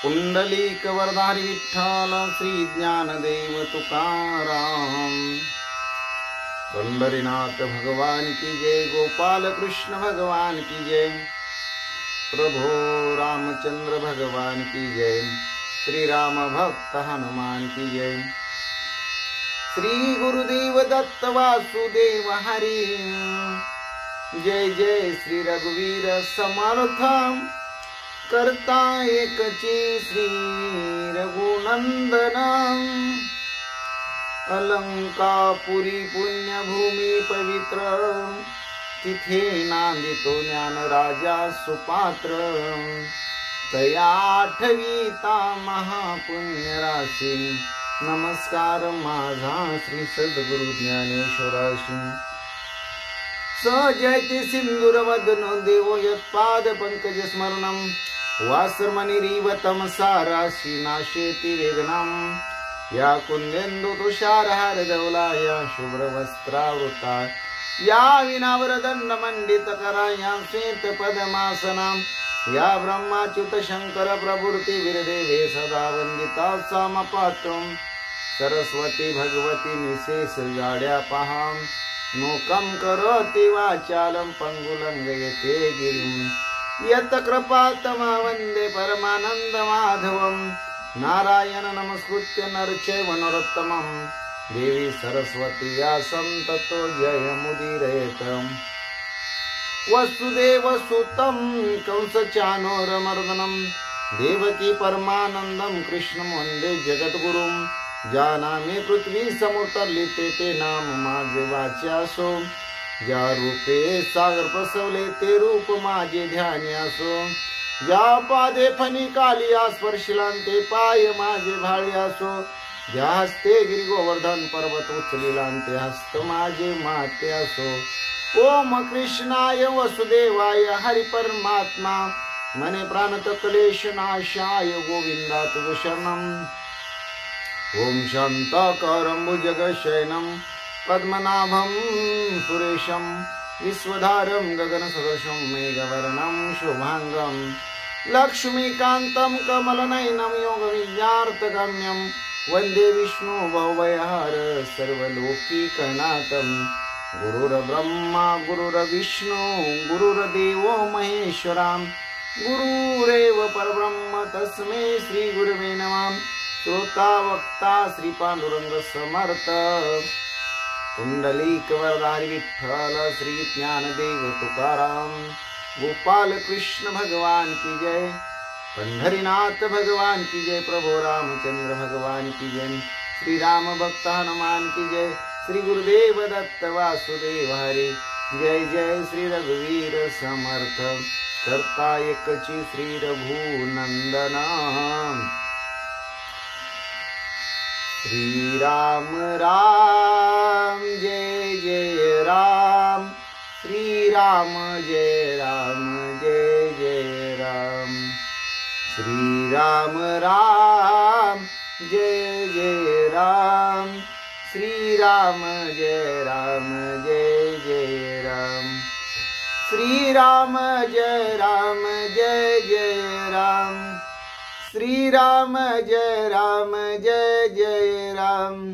पुंडलिक वरदारी विठ्ठल श्री ज्ञानदेव तुकाराम। पंढरीनाथ भगवान की जय, गोपाल कृष्ण भगवान की जय, प्रभो रामचंद्र भगवान की जय, श्री राम भक्त हनुमान की जय। श्री गुरुदेव दत्त वासुदेव हरि, जय जय श्री रघुवीर समर्थ, करता एकची श्री रघुनंदन। अलंकापुरी पुण्यभूमी पवित्र, तिथे नांदितो ज्ञान राजा सुपात्र। तया आठवीता महापुण्य राशी, नमस्कार माझा श्री सद्गुरु ज्ञानेश्वराशी। सजयति सिंदूर वदनो देवो यत्पाद पंकज स्मरणम, वासर्मनिरीवतम साराशी नाशेति वेगनम। या कुंदेन्दु तुषारहार धवला, या शुभ्र वस्त्रावृता, या विनावरदंड मंडित करा, या श्वेत पद्मासना, या ब्रह्माच्युत शंकर प्रभुर्ती वीरदेवे सदा वंदिता समपात्रम। सरस्वती भगवती निशेष जाड्या पहा, मूकं करोति वाचालं पंगुलंघयते गिरिं। यत् कृपातमः वन्दे परमानंद माधवं, नारायण नमस्कृत्य नर चैव नरोत्तमं। देवी सरस्वती व्यासं ततो जयमुदीरयेत्। वसुदेवसुतं कंसचाणूरमर्दनं, देवकी परमानंदं कृष्णं वन्दे जगद्गुरुं। जानामि पृथ्वी समुतरलिते, ते नाम माझे वाच्यासो। ज्या रूपे सागर पसवले, ते रूप माझे ध्यान्यासो। ज्या पादे फणी कालिया स्पर्शिलांते, पाय माझे भाळ्यासो। ज्या हस्ते गिरी गोवर्धन पर्वत उचलिलांते, हस्त माझे मात्यासो। ओम कृष्णाय वसुदेवाय हरि परमात्मा, मने प्राणत क्लेश नाशाय गोविंदा तुझ शरणम। ओम शांताकारं भुजगशयनं, पद्मनाभं सुरेशं, विश्वधारं गगनसदृशं मेघवर्णं शुभांगं। लक्ष्मीकान्तं कमलनयनं योगविद्यार्थगम्यं, वन्दे विष्णु भवभयहार सर्वलोकीकनाथं। गुरुर्ब्रह्मा गुरुर्विष्णु गुरुर्देवो महेश्वरा, गुरुरेव परब्रह्म तस्मै श्री गुरवे नमः। श्रोता वक्ता श्री पांडुरंग समर्थ, पुंडलिक वरदारी विठ्ठल श्री ज्ञानदेव तुकाराम। गोपाल कृष्ण भगवान की जय, पंढरीनाथ भगवान की जय, प्रभो रामचंद्र भगवान की जय, श्री राम भक्त हनुमान की जय, श्री गुरुदेव दत्त वासुदेव हरि। जय जय श्री रघुवीर समर्थ, करता एकची श्री रघुनंदन। श्री राम राम जय जय राम, श्री राम जय राम जय जय राम। श्री राम राम जय जय राम, श्री राम जय राम जय जय राम। श्री राम जय राम जय जय राम, श्री राम जय राम जय जय राम।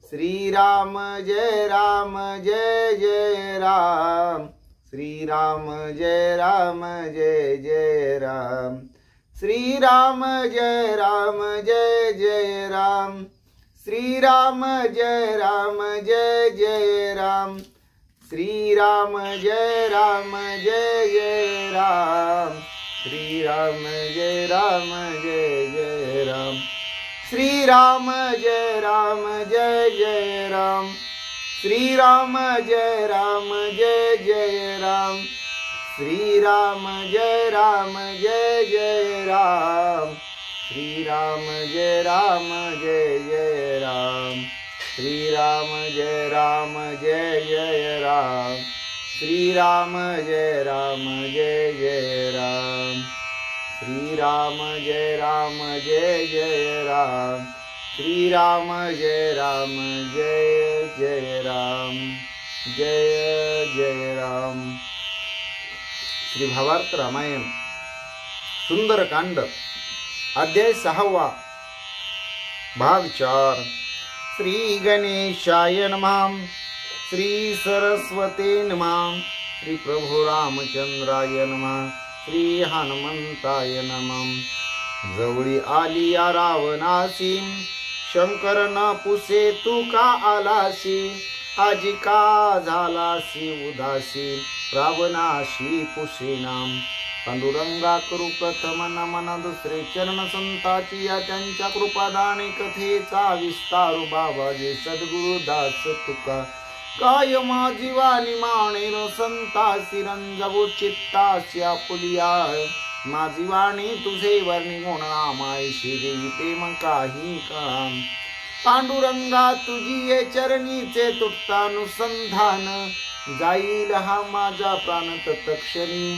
श्री राम जय राम जय जय राम, श्री राम जय राम जय जय राम। श्री राम जय राम जय जय राम, श्री राम जय राम जय जय राम। श्री राम जय राम जय जय राम, श्री राम जय राम जय जय राम। श्री राम जय राम जय जय राम, श्री राम जय राम जय जय राम। श्री राम जय राम जय जय राम, श्री राम जय राम जय जय राम। श्री राम जय राम जय जय राम, श्री राम जय राम जय जय राम। श्री राम जय राम जय जय राम, श्री राम जय राम जय जय राम। जय जय राम। श्री भावार्थ रामायण सुंदरकांड अध्याय 6 भाग 4. श्री गणेशाय नमः. श्री सरस्वते नमः. श्री प्रभु रामचंद्राय नमः. श्री हनुमंताय नमः. जवळी आली या रावणासी, शंकर न पुसे तू का आलासी. आजी का झालासी उदासी, रावणाशी पुसेना. पांडुरंगा करू प्रथम नमन, दुसरे चरण संताची या त्यांच्या कृपादाने. कथेचा विस्तारू बाबाजी सद्गुरुदास तुका. काय माझी वाणी माणेल संतासी, रंजवू चित्तासी आपुलिया. माझी वाणी तुझे वर्णी गुण नामायशी, देवी प्रेम काही का. पांडुरंगा तुझी ये चरणीचे तुटतानुसंधान. जाईल हा माझा प्राण तत्क्षणी,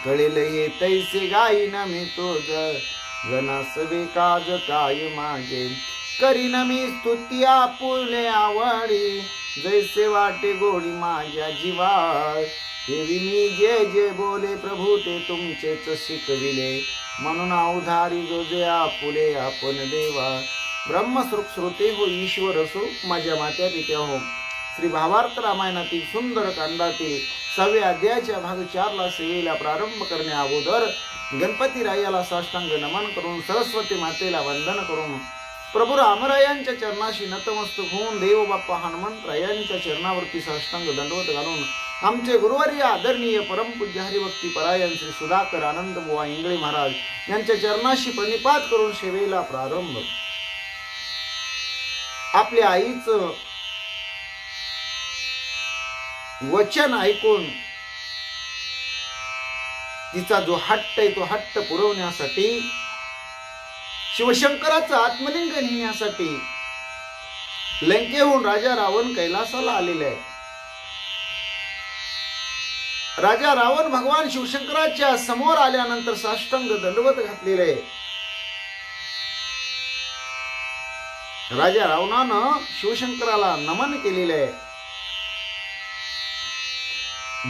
कळेल ये तैसे गायीन मी तोज. जनासवे काज काय माझे, करीन मी स्तुती आपुले आवडी. जैसे वाटे गोडी माझ्या जीवा, देवी मी जे जे बोले प्रभू ते तुमचेच शिकविले. म्हणून अवधारी जो जे आपुले आपण देवा. ब्रह्मस्वरूप श्रोते हो, ईश्वर असो, माझ्या मात्या पित्या हो. श्री भावार्थ रामायणातील सुंदर कांडातील 6व्या अध्यायाच्या भाग 4 सेवेला प्रारंभ करणे अगोदर गणपती रायाला साष्टांग नमन करून, सरस्वती मातेला वंदन करून, प्रभू रामरायांच्या चरणाशी नतमस्तक होऊन, देव बाप्पा हनुमंतरायांच्या चरणावरती साष्टांग दंडवत घालून, आमचे गुरुवर्य आदरणीय परमपूज्य हरिभक्ती परायण श्री सुधाकर आनंद बुवा इंगळे महाराज यांच्या चरणाशी प्रणिपात करून सेवेला प्रारंभ. आपल्या आईचं वचन ऐकून तिचा जो हट्ट आहे तो हट्ट पुरवण्यासाठी, शिवशंकराचं आत्मलिंग नेण्यासाठी लंकेहून राजा रावण कैलासाला आलेला आहे. राजा रावण भगवान शिवशंकराच्या समोर आल्यानंतर साष्टांग दंडवत घातलेले आहे. राजा रावणानं शिवशंकराला नमन केलेले आहे.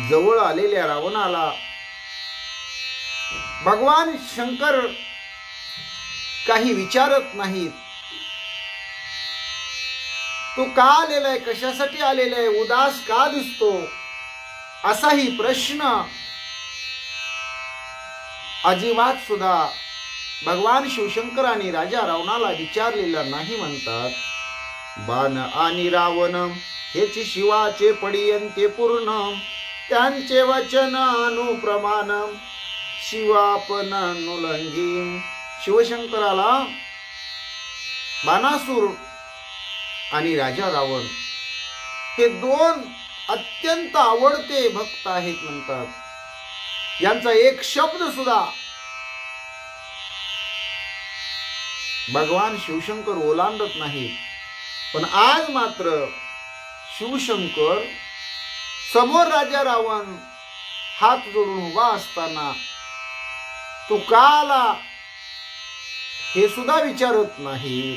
जवळ आलेल्या रावणाला भगवान शंकर काही विचारत नाहीत. तू का आलेला आहे, कशासाठी आलेला आहे, उदास का दिसतो, असाही प्रश्न अजिबात सुद्धा भगवान शिवशंकरांनी राजा रावणाला विचारलेला नाही. म्हणतात, बाण आणि रावण हेची शिवाचे पडियंते पूर्ण. त्यांचे वचन अनुप्रमाण, शिवापन नुलंघी. शिवशंकराला बाणासूर आणि राजा रावण हे 2 अत्यंत आवडते भक्त आहेत. म्हणतात, यांचा एक शब्द सुद्धा भगवान शिवशंकर ओलांडत नाही. पण आज मात्र शिवशंकर समोर राजा रावण हात जोडून उभा असताना तू का आला हे सुद्धा विचारत नाही.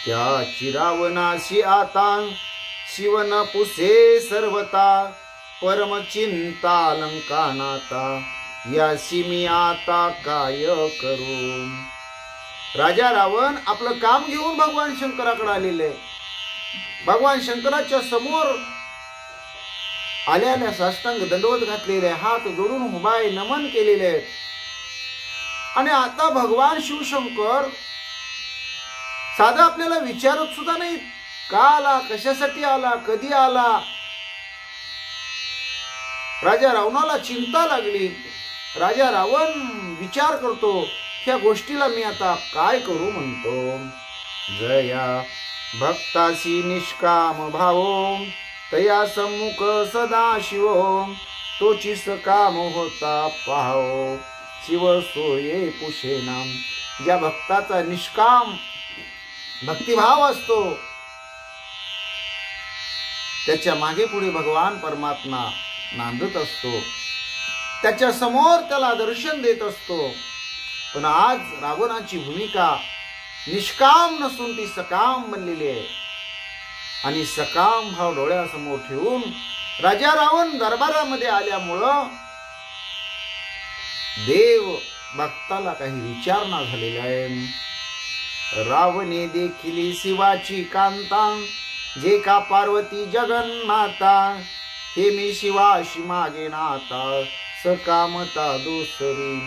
त्याची रावणाशी आता शिवन पुसे सर्वता. परम चिंता लंकानाता, याशी मी आता काय करू. राजा रावण आपलं काम घेऊन भगवान शंकराकडे आलेले आहे. भगवान शंकराच्या समोर आल्याला साष्टांग दंडवत घातलेले, हात जोडून उभाय नमन केलेले. आणि आता भगवान शिवशंकर साधा आपल्याला विचारत सुद्धा नाही, का आला, कशासाठी आला, कधी आला. राजा रावणाला चिंता लागली. राजा रावण विचार करतो, ह्या गोष्टीला मी आता काय करू म्हणतो. जया भक्तासी निष्काम भावो, तया सम्मुख सदा शिवो. तोची सकाम होता पाहो, शिव सोये पुशेना. ज्या भक्ताचा निष्काम भक्तिभाव असतो त्याच्या मागे पुढे भगवान परमात्मा नांदत असतो, त्याच्या समोर त्याला दर्शन देत असतो. पण आज रावणाची भूमिका निष्काम नसून ती सकाम बनलेली आहे. आणि सकाम भाव डोळ्यासमोर ठेवून राजा रावण दरबारामध्ये आल्यामुळं देव भक्ताला काही विचारणा झालेला आहे. रावणे देखील शिवाची कांता, जे का पार्वती जगन्माता, हे मी शिवाशी मागे नाता, सकामता दुसरी.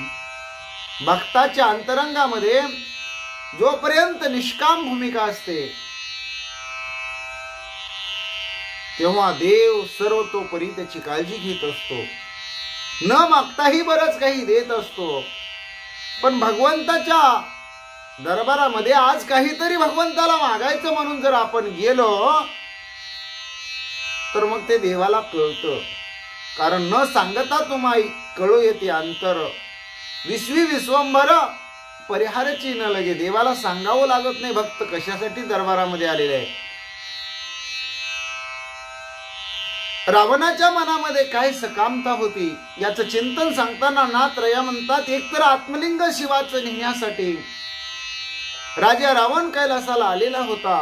भक्ताच्या अंतरंगामध्ये जोपर्यंत निष्काम भूमिका असते तेव्हा देव सर्वतोपरी त्याची काळजी घेत असतो. न मागताही बरंच काही देत असतो. पण भगवंताच्या दरबारामध्ये आज काहीतरी भगवंताला मागायचं म्हणून जर आपण गेलो तर मग ते देवाला कळतं. कारण न सांगता तुम्हाला कळू येते अंतर. विश्वी विश्वंभर परिहारची न लगे. देवाला सांगावं लागत नाही भक्त कशासाठी दरबारामध्ये आलेले आहे. रावणाच्या मनामध्ये काय सकामता होती याचं चिंतन सांगताना नाथत्रया म्हणतात, एक तर आत्मलिंग शिवाचं नेण्यासाठी राजा रावण कैलासाला आलेला होता,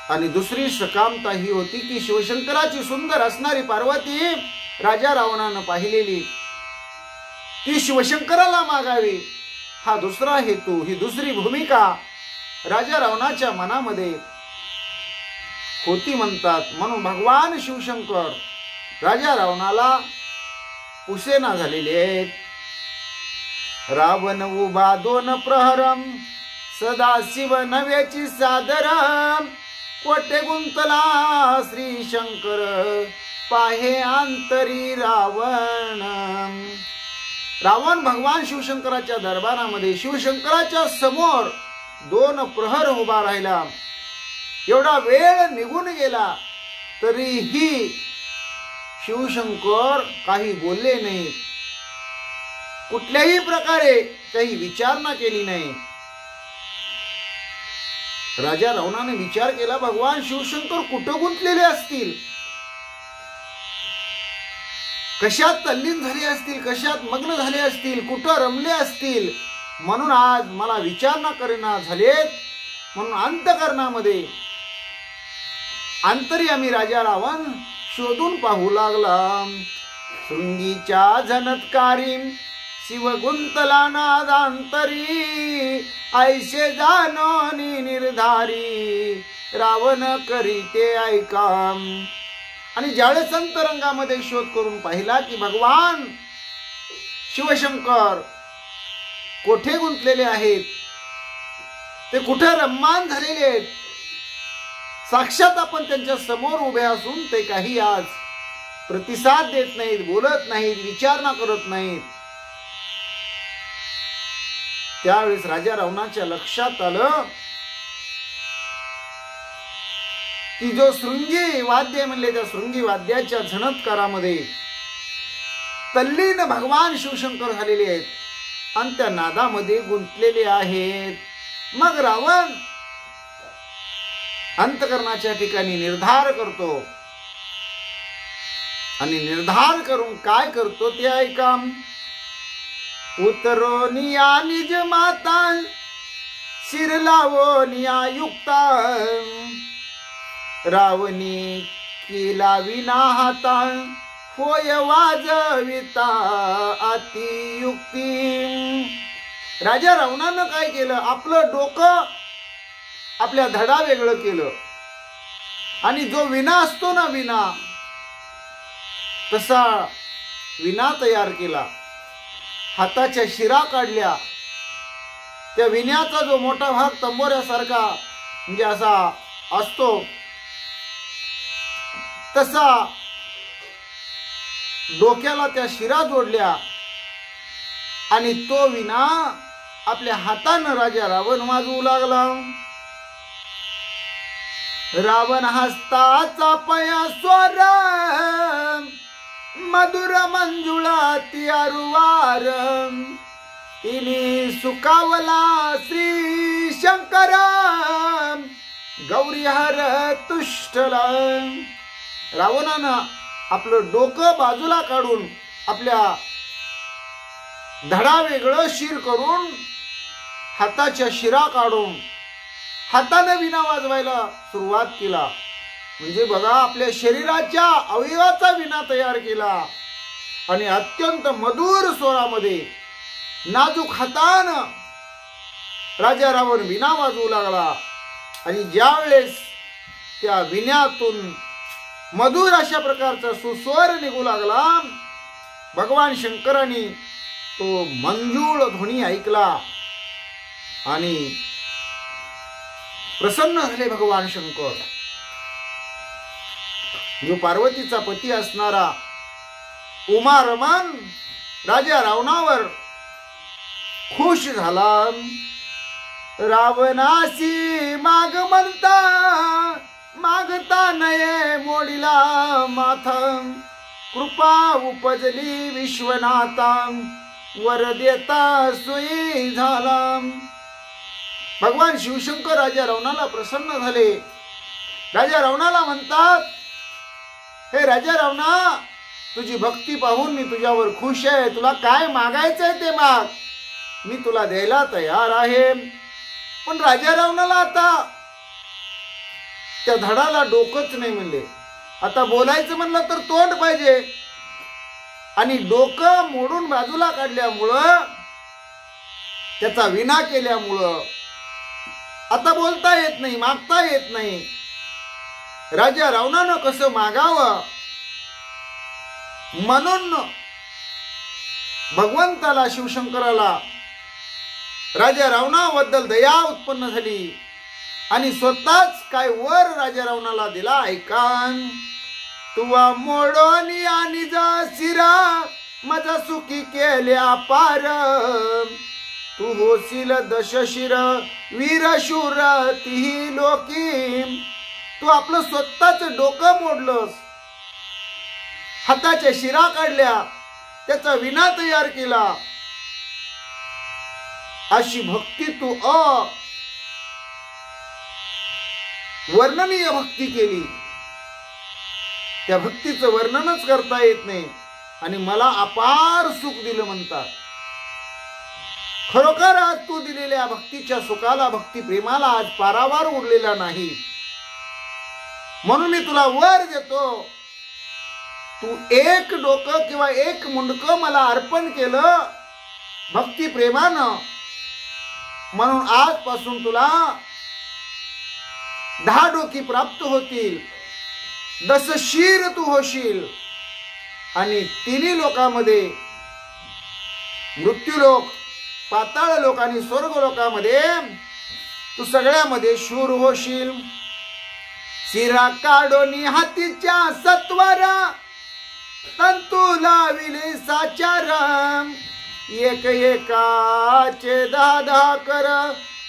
आणि दुसरी सकामता ही होती की शिवशंकराची सुंदर असणारी पार्वती राजा रावणानं पाहिलेली, ती शिवशंकराला मागावी. हा दुसरा हेतू, ही दुसरी भूमिका राजा रावणाच्या मनामध्ये होती म्हणतात. म्हणून भगवान शिवशंकर राजा रावणाला पुसेना झालेले आहेत. रावण उभा दोन प्रहरम, सदा शिव नव्याची सादर, कोठे गुंतला श्री शंकर, पाहे अंतरी रावण. रावण भगवान शिवशंकराच्या दरबारामध्ये शिवशंकराच्या समोर दोन प्रहर उभा राहिला. एवढा वेळ निघून गेला तरीही शिवशंकर काही बोलले नाही, कुठल्याही प्रकारे काही विचारणा केली नाही. राजा रावणाने विचार केला, भगवान शिवशंकर कुठं गुंतलेले असतील, कशात तल्लीन झाले असतील, कशात मग्न झाले असतील, कुठं रमले असतील, म्हणून आज मला विचारणा करेना झालेत. म्हणून अंतकरणामध्ये अंतर्यामी राजा रावण शोधून पाहू लागला. शृंगीच्या झनत्कारी शिव गुंतला नादांतरी, ऐसे जानोनी निर्धारी, रावण करीते ऐका. आणि ज्यावेळेस अंतरंगामध्ये शोध करून पाहिला की भगवान शिवशंकर कोठे गुंतलेले आहेत, ते कुठे रम्मान झालेले आहेत, साक्षात आपण त्यांच्या समोर उभे असून ते काही आज प्रतिसाद देत नाहीत, बोलत नाहीत, विचारणा करत नाहीत. त्यावेळेस राजा रावणाच्या लक्षात आलं की जो शृंगी वाद्य म्हणले, त्या शृंगी वाद्याच्या झणत्कारामध्ये तल्लीन भगवान शिवशंकर झालेले आहेत आणि त्या नादामध्ये गुंतलेले आहेत. मग रावण अंतकरणाच्या ठिकाणी निर्धार करतो, आणि निर्धार करून काय करतो ते ऐका. उतरोनिया निज माता, शिरलावोनिया युक्ता, रावणी केला विना हाता, होय वाजविता अतियुक्ती. राजा रावणानं काय केलं, आपलं डोकं आपल्या धडा वेगळं केलं, आणि जो विना असतो ना, विना तसा विना तयार केला. हाताच्या शिरा काढल्या, त्या विण्याचा जो मोठा भाग तंबोऱ्यासारखा म्हणजे असा असतो तसा डोक्याला त्या शिरा जोडल्या, आणि तो विना आपल्या हातानं राजा रावण वाजवू लागला. रावण हस्ताचा पया स्वर, मधुर मंजुळा तियारुवार, तिने सुकावला श्री शंकर, गौरीहर तुष्टला. रावणानं आपलं डोकं बाजूला काढून आपल्या धडा वेगळं शिर करून हाताच्या शिरा काढून हाताने विणा वाजवायला सुरुवात केला. म्हणजे बघा, आपल्या शरीराच्या अवयवाचा विणा तयार केला आणि अत्यंत मधुर स्वरामध्ये नाजूक हातानं राजा रावण विणा वाजवू लागला. आणि ज्यावेळेस त्या विण्यातून मधुर अशा प्रकारचा सुस्वर निघू लागला, भगवान शंकरांनी तो मंजूळ ध्वनी ऐकला आणि प्रसन्न झाले. भगवान शंकर जो पार्वतीचा पती असणारा उमा रमन राजा रावणावर खुश झाला. रावणासी माग म्हणता मागता नये मोडीला माथा, कृपा उपजली विश्वनाथा वर देता सोयी झाला. भगवान शिवशंकर राजा रावणाला प्रसन्न झाले. राजा रावणाला म्हणतात, हे राजा रावणा, तुझी भक्ती पाहून मी तुझ्यावर खुश आहे. तुला काय मागायचंय ते माग, मी तुला द्यायला तयार आहे. पण राजा रावणाला आता त्या धडाला डोकंच नाही म्हणले. आता बोलायचं म्हणलं तर तोंड पाहिजे, आणि डोकं मोडून बाजूला काढल्यामुळं, त्याचा विना केल्यामुळं आता बोलता येत नाही, मागता येत नाही. राजा रावणानं कसं मागावं म्हणून भगवंताला शिवशंकराला राजा रावणाबद्दल दया उत्पन्न झाली आणि स्वतःच काय वर राजा रावणाला दिला. ऐकान तुवा मोडोनी आणि जा शिरा माझा सुखी केल्या पार, तू होशील दशशिर वीरशूर तिही लोकी. तू आपलं स्वतःच डोकं मोडलंस, हाताच्या शिरा काढल्या, त्याचा विना तयार केला. अशी भक्ती तू वर्णनीय भक्ती केली. त्या भक्तीचं वर्णनच करता येत नाही आणि मला अपार सुख दिलं म्हणतात. खरोखर आज तू दिलेल्या भक्तीच्या सुखाला, भक्ती प्रेमाला आज पारावार उरलेला नाही, म्हणून मी तुला वर देतो. तू एक डोकं किंवा एक मुंडकं मला अर्पण केलं भक्ती प्रेमानं, म्हणून आजपासून तुला 10 डोकी प्राप्त होतील, 10 शीर तू होशील. आणि तिन्ही लोकांमध्ये, मृत्यूलोक, पाताळ लोक आणि स्वर्ग लोकामध्ये तू सगळ्यामध्ये शूर होशील. शिरा काढोनी हातीच्या सत्वरा तंतू लाविले साचार, एक एकाचे 10 कर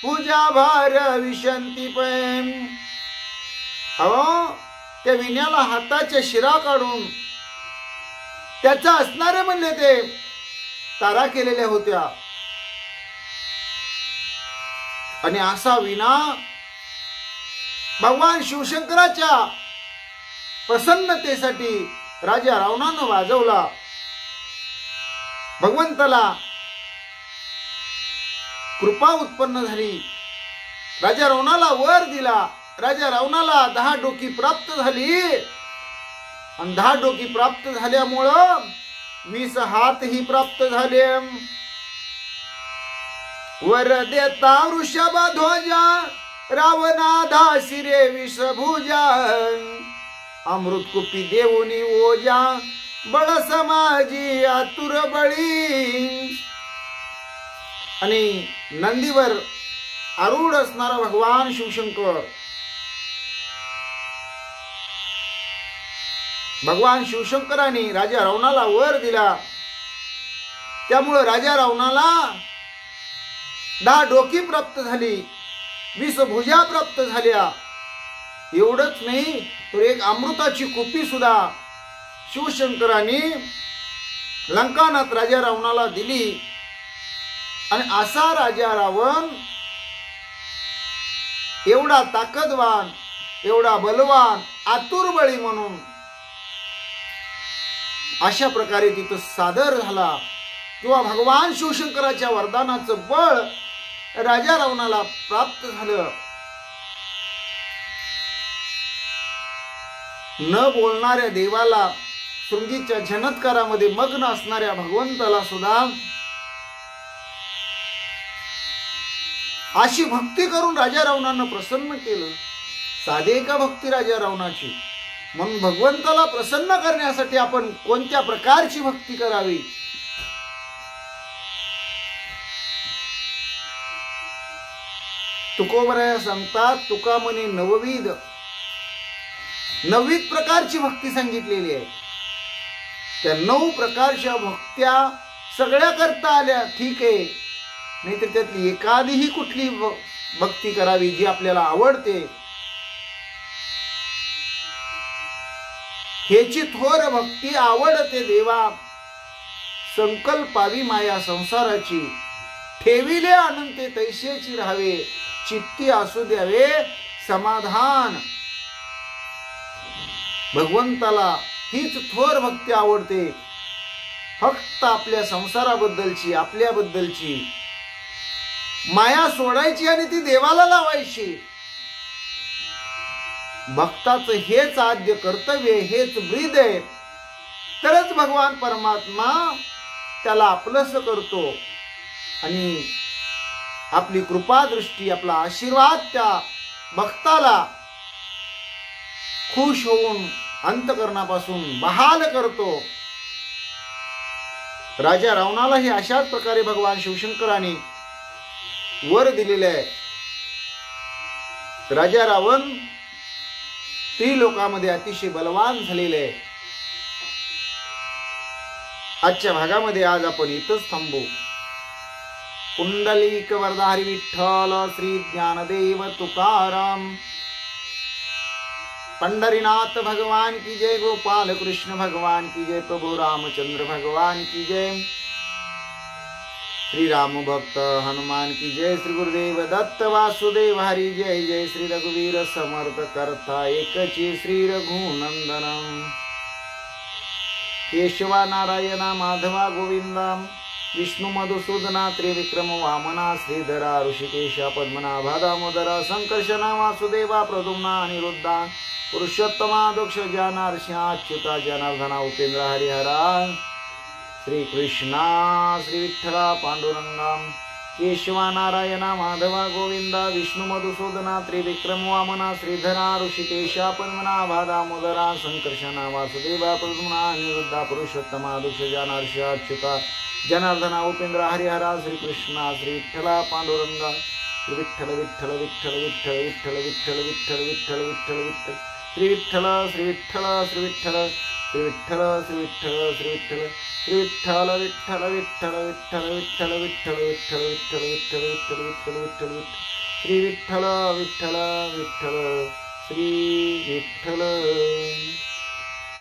पूजा भार विशंती प्रेम. त्या विण्याला हाताच्या शिरा काढून त्याचा असणारे म्हणले ते तारा केलेल्या होत्या. आणि असा विना भगवान शिवशंकराच्या प्रसन्नतेसाठी राजा रावणानं वाजवला. भगवंताला कृपा उत्पन्न झाली, राजा रावणाला वर दिला. राजा रावणाला 10 डोकी प्राप्त झाली आणि 10 डोकी प्राप्त झाल्यामुळं 20 हातही प्राप्त झाले. वर देता वृषभ ध्वजा रावणाधा शिरे विषभुजा, अमृत कुपी देऊनी ओजा बळ समाजी आतुर बळी. आणि नंदीवर आरूढ असणारा भगवान शिवशंकर, भगवान शिवशंकरांनी राजा रावणाला वर दिला. त्यामुळे राजा रावणाला 10 डोकी प्राप्त झाली, 20 भुजा प्राप्त झाल्या. एवढंच नाही तर एक अमृताची कुपी सुद्धा शिवशंकरांनी लंकानाथ राजा रावणाला दिली. आणि असा राजा रावण एवढा ताकदवान, एवढा बलवान, आतुर बळी म्हणून अशा प्रकारे तिथं सादर झाला. किंवा भगवान शिवशंकराच्या वरदानाचं बळ राजा रावणाला प्राप्त झालं. न बोलणाऱ्या देवाला शृंगीच्या झनत्कारामध्ये मग्न असणाऱ्या भगवंताला सुद्धा अशी भक्ती करून राजा रावणानं प्रसन्न केलं. साधे का भक्ती राजा रावणाची? म्हणून भगवंताला प्रसन्न करण्यासाठी आपण कोणत्या प्रकारची भक्ती करावी? तुकोबराया सांगतात, तुका म्हणे नवविध प्रकारची भक्ती सांगितलेली आहे. त्या 9 प्रकारच्या भक्त्या सगळ्या करता आल्या ठीक आहे, नाहीतर त्यातली एखादीही कुठली भक्ती करावी जी आपल्याला आवडते. हेची थोर भक्ती आवडते देवा, संकल्पावी माया संसाराची, ठेविले अनंते तैसेची राहावे, चित्ती असू द्यावे समाधान. भगवंताला हीच थोर भक्ती आवडते. फक्त आपल्या संसाराबद्दलची, आपल्याबद्दलची माया सोडायची आणि ती देवाला लावायची. भक्ताचं हेच आद्य कर्तव्य, हेच ब्रीद आहे. तरच भगवान परमात्मा त्याला आपलंस करतो आणि आपली कृपा दृष्टी, आपला आशीर्वाद त्या भक्ताला खुश होऊन अंतकरणापासून बहाल करतो. राजा रावणाला हे अशाच प्रकारे भगवान शिवशंकराने वर दिलेले आहे. राजा रावण त्रिलोकामध्ये अतिशय बलवान झालेले आहे. आजच्या भागामध्ये आज आपण इथंच थांबू. पुंडलिक वरदाहरी विठ्ठल श्री ज्ञानदेव तुकाराम. पंढरीनाथ भगवान की जय, गोपाल कृष्ण भगवान की जय, प्रभु रामचंद्र भगवान की जय, श्री राम भक्त हनुमान की जय, श्री गुरुदेव दत्त वासुदेव हरी जय जय, श्री रघुवीर समर्थ करता एकची, श्री रघुनंदनम. केशवा नारायणा माधवा गोविंदा, विष्णु मधुसूदना त्रिविक्रम वामना, श्रीधरा ऋषिकेशा पद्मनाभा दामोदरा, संकर्षणा वासुदेवा प्रद्युम्ना अनिरुद्धा, पुरुषोत्तमा दक्ष जनार्षा अच्युता जनार्दना उपेंद्र हरिहरा, श्री कृष्णा श्री विठ्ठला पांडुरंगा. केशवा नारायणा माधवा गोविंदा, विष्णु मधुसूदना त्रिविक्रम वामना, श्रीधरा ऋषिकेशा पद्मनाभा दामोदरा, संकर्षणा वासुदेवा प्रद्युम्ना अनिरुद्धा, पुरुषोत्तमा दक्ष जनार्षा अच्युता जनार्दना उपेंद्र हरिहरा, श्री कृष्णा श्री विठ्ठला पांडुरंगा. श्री विठ्ठल विठ्ठल विठ्ठल विठ्ठल विठ्ठल विठ्ठल विठ्ठल विठ्ठल विठ्ठल विठ्ठल, श्री विठ्ठल श्री विठ्ठल श्री विठ्ठल श्री विठ्ठल श्री विठ्ठल श्री विठ्ठल श्री विठ्ठल विठ्ठल विठ्ठल विठ्ठल विठ्ठल विठ्ठल विठ्ठल विठ्ठल विठ्ठल विठ्ठल विठ्ठल विठ्ठल, श्री विठ्ठल विठ्ठल विठ्ठल श्री विठ्ठल.